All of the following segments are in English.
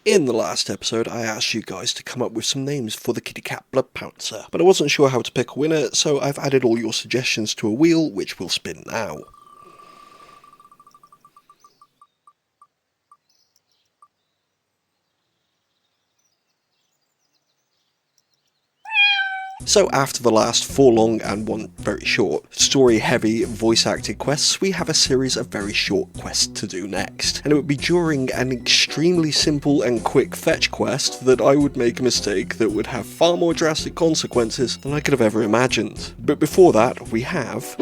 In the last episode, I asked you guys to come up with some names for the kitty cat blood pouncer, but I wasn't sure how to pick a winner, so I've added all your suggestions to a wheel, which will spin now. So after the last 4 long and 1 very short, story-heavy, voice-acted quests, we have a series of very short quests to do next. And it would be during an extremely simple and quick fetch quest that I would make a mistake that would have far more drastic consequences than I could have ever imagined. But before that, we have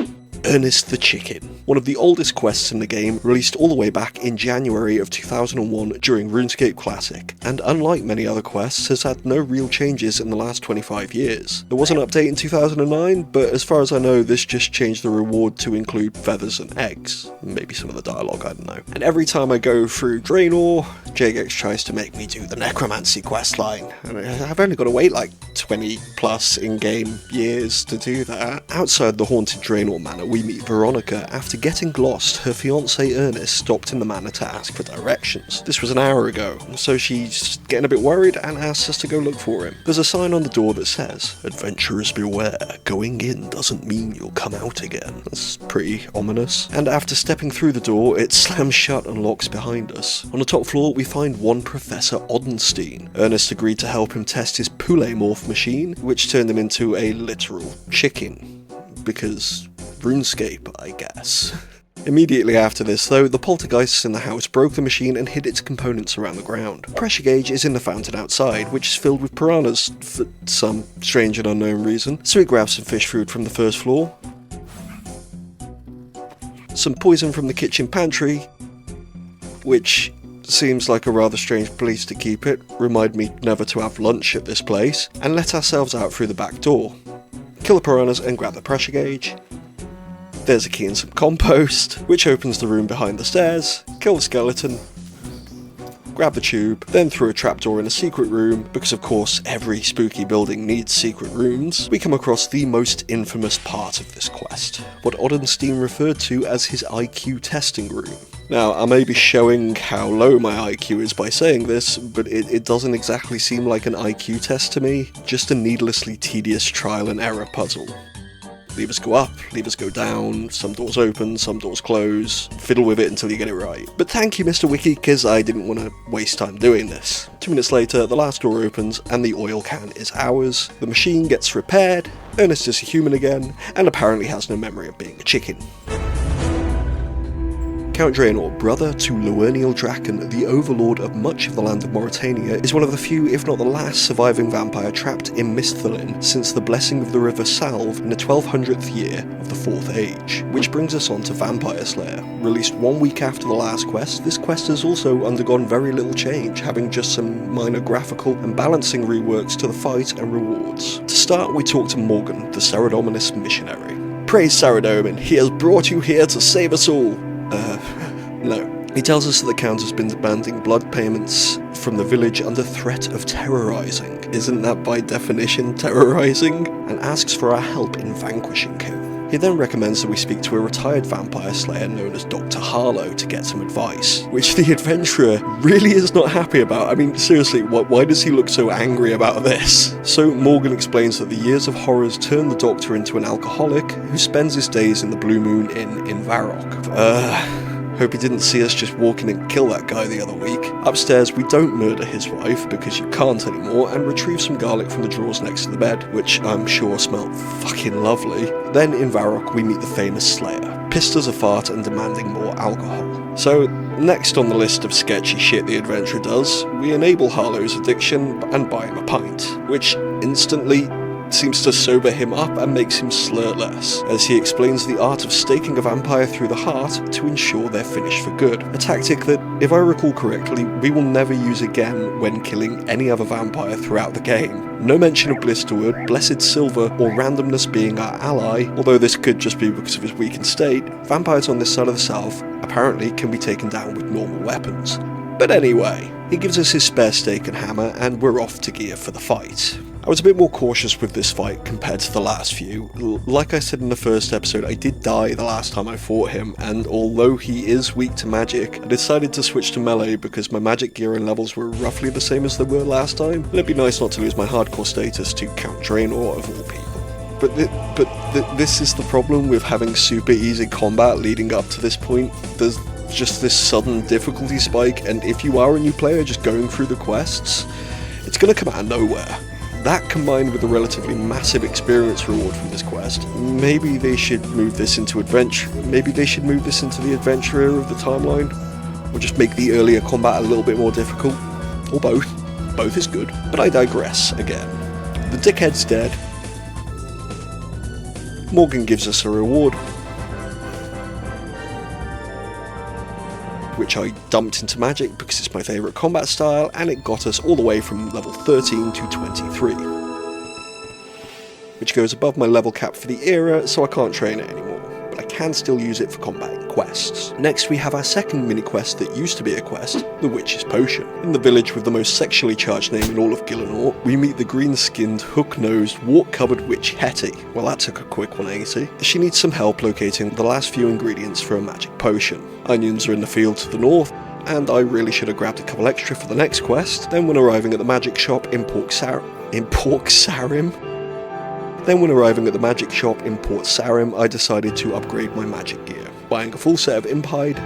Ernest the Chicken, one of the oldest quests in the game, released all the way back in January of 2001 during RuneScape Classic, and unlike many other quests, has had no real changes in the last 25 years. There was an update in 2009, but as far as I know, this just changed the reward to include feathers and eggs. Maybe some of the dialogue, I don't know. And every time I go through Draenor, Jagex tries to make me do the necromancy questline, and I've only got to wait like 20 plus in-game years to do that. Outside the haunted Draenor manor, we meet Veronica. After getting lost, her fiancé Ernest stopped in the manor to ask for directions. This was an hour ago, so she's getting a bit worried and asks us to go look for him. There's a sign on the door that says, "Adventurers beware, going in doesn't mean you'll come out again." That's pretty ominous. And after stepping through the door, it slams shut and locks behind us. On the top floor, we find one Professor Oddenstein. Ernest agreed to help him test his Poulet-morph machine, which turned him into a literal chicken. Because RuneScape, I guess. Immediately after this though, the poltergeists in the house broke the machine and hid its components around the ground. Pressure gauge is in the fountain outside, which is filled with piranhas for some strange and unknown reason, so he grabs some fish food from the first floor, some poison from the kitchen pantry, which seems like a rather strange place to keep it, remind me never to have lunch at this place, and let ourselves out through the back door. Kill the piranhas and grab the pressure gauge. There's a key and some compost, which opens the room behind the stairs, kill the skeleton, grab the tube, then through a trapdoor in a secret room, because of course every spooky building needs secret rooms. We come across the most infamous part of this quest, what Oddenstein referred to as his IQ testing room. Now, I may be showing how low my IQ is by saying this, but it doesn't exactly seem like an IQ test to me, just a needlessly tedious trial and error puzzle. Levers go up, levers go down, some doors open, some doors close, fiddle with it until you get it right. But thank you Mr. Wiki, because I didn't want to waste time doing this. 2 minutes later, the last door opens and the oil can is ours, the machine gets repaired, Ernest is a human again, and apparently has no memory of being a chicken. Count Draenor, brother to Luernial Draken, the overlord of much of the land of Mauritania, is one of the few, if not the last, surviving vampire trapped in Misthalin since the blessing of the river Salve in the 1200th year of the 4th Age. Which brings us on to Vampyre Slayer. Released 1 week after the last quest, this quest has also undergone very little change, having just some minor graphical and balancing reworks to the fight and rewards. To start, we talk to Morgan, the Saradominus missionary. Praise Saradomin, he has brought you here to save us all. No. He tells us that the Count has been demanding blood payments from the village under threat of terrorising. Isn't that by definition terrorising? And asks for our help in vanquishing him. He then recommends that we speak to a retired vampire slayer known as Dr. Harlow to get some advice, which the adventurer really is not happy about. I mean, seriously, why does he look so angry about this? So Morgan explains that the years of horrors turned the Doctor into an alcoholic who spends his days in the Blue Moon Inn in Varrock. Hope he didn't see us just walk in and kill that guy the other week. Upstairs, we don't murder his wife, because you can't anymore, and retrieve some garlic from the drawers next to the bed, which I'm sure smelled fucking lovely. Then in Varrock, we meet the famous Slayer, pissed as a fart and demanding more alcohol. So, next on the list of sketchy shit the adventurer does, we enable Harlow's addiction and buy him a pint, which instantly seems to sober him up and makes him slur less, as he explains the art of staking a vampire through the heart to ensure they're finished for good. A tactic that, if I recall correctly, we will never use again when killing any other vampire throughout the game. No mention of Blisterwood, Blessed Silver, or randomness being our ally, although this could just be because of his weakened state. Vampires on this side of the South apparently can be taken down with normal weapons. But anyway, he gives us his spare stake and hammer, and we're off to gear for the fight. I was a bit more cautious with this fight compared to the last few. Like I said in the first episode, I did die the last time I fought him, and although he is weak to magic, I decided to switch to melee because my magic gear and levels were roughly the same as they were last time, and it'd be nice not to lose my hardcore status to Count Draenor of all people. But this is the problem with having super easy combat leading up to this point. There's just this sudden difficulty spike, and if you are a new player just going through the quests, it's going to come out of nowhere. That combined with the relatively massive experience reward from this quest, maybe they should move this into adventure. Maybe they should move this into the adventurer of the timeline, or just make the earlier combat a little bit more difficult, or both. Both is good, but I digress again. The dickhead's dead. Morgan gives us a reward, which I dumped into magic because it's my favourite combat style, and it got us all the way from level 13 to 23, which goes above my level cap for the era, so I can't train it anymore, but I can still use it for combating quests. Next we have our second mini quest that used to be a quest, the Witch's Potion. In the village with the most sexually charged name in all of Gillinor, we meet the green-skinned, hook-nosed, wart-covered witch Hetty. Well, that took a quick 180. She needs some help locating the last few ingredients for a magic potion. Onions are in the field to the north, and I really should have grabbed a couple extra for the next quest. Then when arriving at the magic shop in Port Sarim, I decided to upgrade my magic gear, buying a full set of Imphide,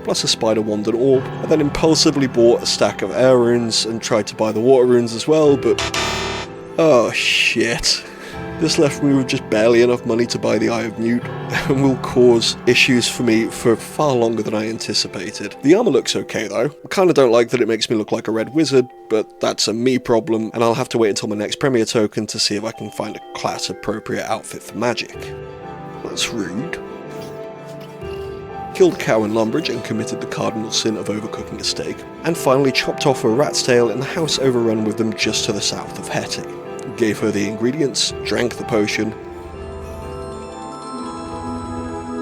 plus a spider wand and orb. I then impulsively bought a stack of air runes and tried to buy the water runes as well, but oh shit. This left me with just barely enough money to buy the Eye of Newt, and will cause issues for me for far longer than I anticipated. The armour looks okay though. I kinda don't like that it makes me look like a red wizard, but that's a me problem, and I'll have to wait until my next Premier token to see if I can find a class appropriate outfit for magic. That's rude. Killed a cow in Lumbridge and committed the cardinal sin of overcooking a steak, and finally chopped off a rat's tail in the house overrun with them just to the south of Hetty. Gave her the ingredients, drank the potion.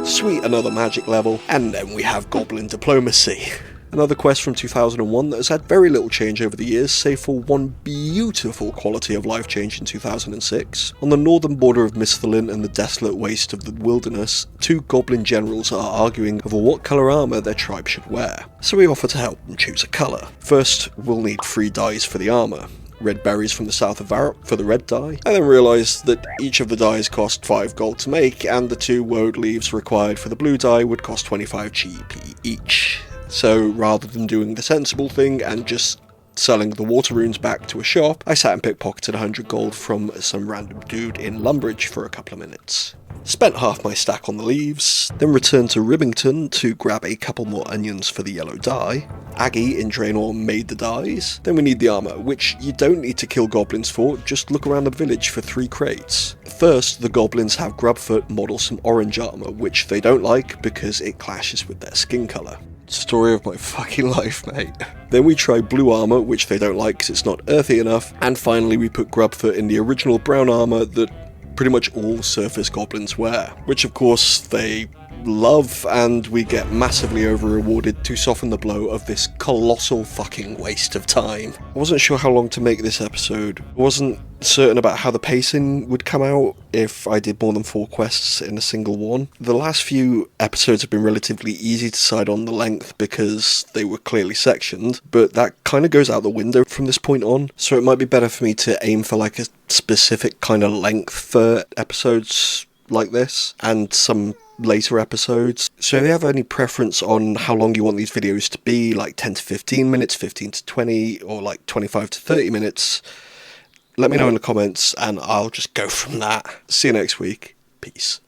Sweet, another magic level, and then we have Goblin Diplomacy. Another quest from 2001 that has had very little change over the years, save for one beautiful quality of life change in 2006. On the northern border of Misthalin and the desolate waste of the wilderness, two goblin generals are arguing over what colour armour their tribe should wear. So we offer to help them choose a colour. First, we'll need 3 dyes for the armour. Red berries from the south of Varrock for the red dye. I then realised that each of the dyes cost 5 gold to make, and the 2 woad leaves required for the blue dye would cost 25 GP each. So rather than doing the sensible thing and just selling the water runes back to a shop, I sat and pickpocketed 100 gold from some random dude in Lumbridge for a couple of minutes. Spent half my stack on the leaves, then returned to Ribbington to grab a couple more onions for the yellow dye. Aggie in Draenor made the dyes. Then we need the armour, which you don't need to kill goblins for, just look around the village for 3 crates. First, the goblins have Grubfoot model some orange armour, which they don't like because it clashes with their skin colour. Story of my fucking life, mate. Then we try blue armour, which they don't like because it's not earthy enough, and finally we put Grubfoot in the original brown armour that pretty much all surface goblins wear, which of course they love, and we get massively over rewarded to soften the blow of this colossal fucking waste of time. I wasn't sure how long to make this episode. I wasn't certain about how the pacing would come out if I did more than 4 quests in a single one. The last few episodes have been relatively easy to decide on the length because they were clearly sectioned, but that kind of goes out the window from this point on, so it might be better for me to aim for like a specific kind of length for episodes like this and some later episodes. So if you have any preference on how long you want these videos to be, like 10 to 15 minutes, 15 to 20, or like 25 to 30 minutes, let me know in the comments and I'll just go from that. See you next week. Peace.